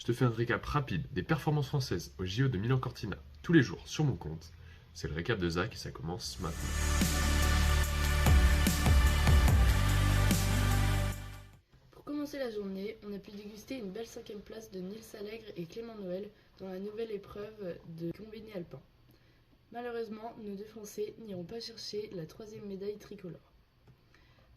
te fais un récap rapide des performances françaises au JO de Milan-Cortina tous les jours sur mon compte. C'est le récap de Zach et ça commence maintenant. Pour commencer la journée, on a pu déguster une belle 5e place de Nils Allègre et Clément Noël dans la nouvelle épreuve de combiné alpin. Malheureusement, nos deux Français n'iront pas chercher la 3e médaille tricolore.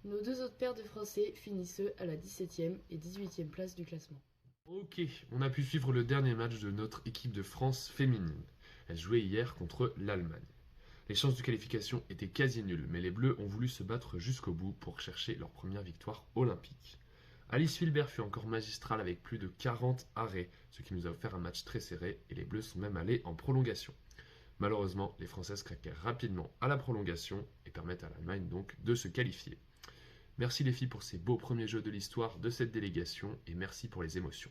Nos deux autres paires de Français finissent eux à la 17e et 18e place du classement. Ok, on a pu suivre le dernier match de notre équipe de France féminine. Elle jouait hier contre l'Allemagne. Les chances de qualification étaient quasi nulles, mais les Bleus ont voulu se battre jusqu'au bout pour chercher leur première victoire olympique. Alice Filbert fut encore magistrale avec plus de 40 arrêts, ce qui nous a offert un match très serré et les Bleus sont même allés en prolongation. Malheureusement, les Françaises craquèrent rapidement à la prolongation et permettent à l'Allemagne donc de se qualifier. Merci les filles pour ces beaux premiers jeux de l'histoire de cette délégation et merci pour les émotions.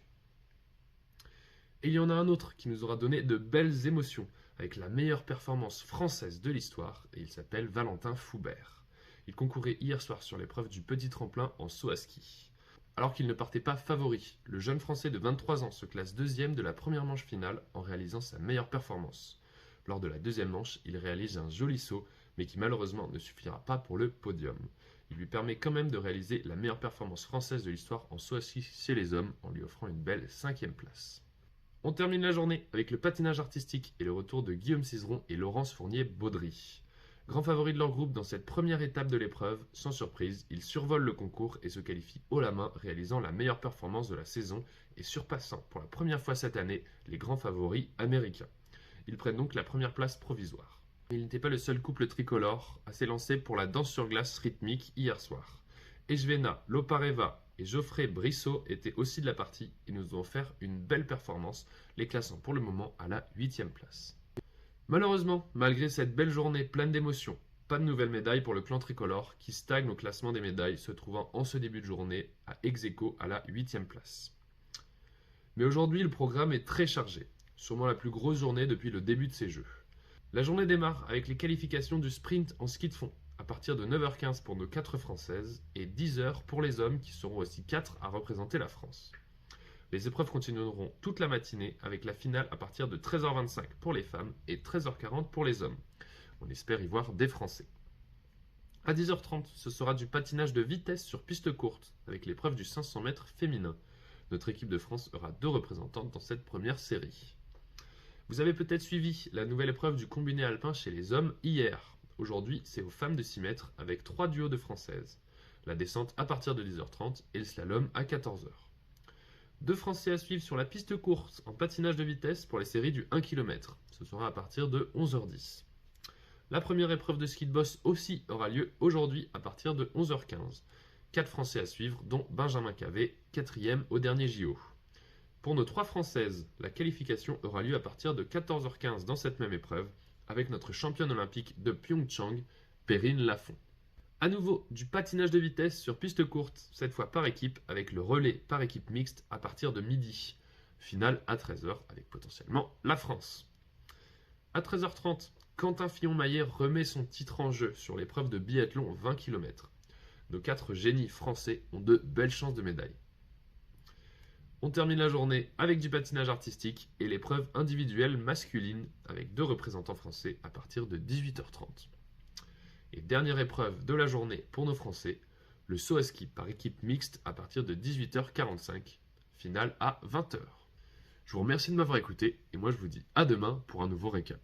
Et il y en a un autre qui nous aura donné de belles émotions avec la meilleure performance française de l'histoire et il s'appelle Valentin Foubert. Il concourait hier soir sur l'épreuve du petit tremplin en saut à ski. Alors qu'il ne partait pas favori, le jeune Français de 23 ans se classe deuxième de la première manche finale en réalisant sa meilleure performance. Lors de la deuxième manche, il réalise un joli saut, mais qui malheureusement ne suffira pas pour le podium. Il lui permet quand même de réaliser la meilleure performance française de l'histoire en saut à ski chez les hommes en lui offrant une belle 5e place. On termine la journée avec le patinage artistique et le retour de Guillaume Cizeron et Laurence Fournier-Baudry. Grands favoris de leur groupe dans cette première étape de l'épreuve, sans surprise, ils survolent le concours et se qualifient haut la main, réalisant la meilleure performance de la saison et surpassant pour la première fois cette année les grands favoris américains. Ils prennent donc la première place provisoire. Il n'était pas le seul couple tricolore à s'élancer pour la danse sur glace rythmique hier soir. Ejvena Lopareva et Geoffrey Brissot étaient aussi de la partie et nous ont offert une belle performance, les classant pour le moment à la 8e place. Malheureusement, malgré cette belle journée pleine d'émotions, pas de nouvelle médaille pour le clan tricolore qui stagne au classement des médailles, se trouvant en ce début de journée à ex-aequo à la 8e place. Mais aujourd'hui, le programme est très chargé, sûrement la plus grosse journée depuis le début de ces Jeux. La journée démarre avec les qualifications du sprint en ski de fond, à partir de 9h15 pour nos 4 Françaises et 10h pour les hommes qui seront aussi 4 à représenter la France. Les épreuves continueront toute la matinée avec la finale à partir de 13h25 pour les femmes et 13h40 pour les hommes. On espère y voir des Français. À 10h30, ce sera du patinage de vitesse sur piste courte avec l'épreuve du 500 mètres féminin. Notre équipe de France aura 2 représentantes dans cette première série. Vous avez peut-être suivi la nouvelle épreuve du combiné alpin chez les hommes hier. Aujourd'hui, c'est aux femmes de 6 mètres avec 3 duos de Françaises. La descente à partir de 10h30 et le slalom à 14h. 2 Français à suivre sur la piste courte en patinage de vitesse pour les séries du 1 km. Ce sera à partir de 11h10. La première épreuve de ski de boss aussi aura lieu aujourd'hui à partir de 11h15. 4 Français à suivre, dont Benjamin Cavé, 4e au dernier JO. Pour nos 3 Françaises, la qualification aura lieu à partir de 14h15 dans cette même épreuve, avec notre championne olympique de Pyeongchang, Perrine Lafont. À nouveau, du patinage de vitesse sur piste courte, cette fois par équipe, avec le relais par équipe mixte à partir de midi. Finale à 13h avec potentiellement la France. À 13h30, Quentin Fillon-Maillet remet son titre en jeu sur l'épreuve de biathlon 20 km. Nos 4 génies français ont de belles chances de médaille. On termine la journée avec du patinage artistique et l'épreuve individuelle masculine avec 2 représentants français à partir de 18h30. Et dernière épreuve de la journée pour nos Français, le saut à ski par équipe mixte à partir de 18h45, finale à 20h. Je vous remercie de m'avoir écouté et moi je vous dis à demain pour un nouveau récap.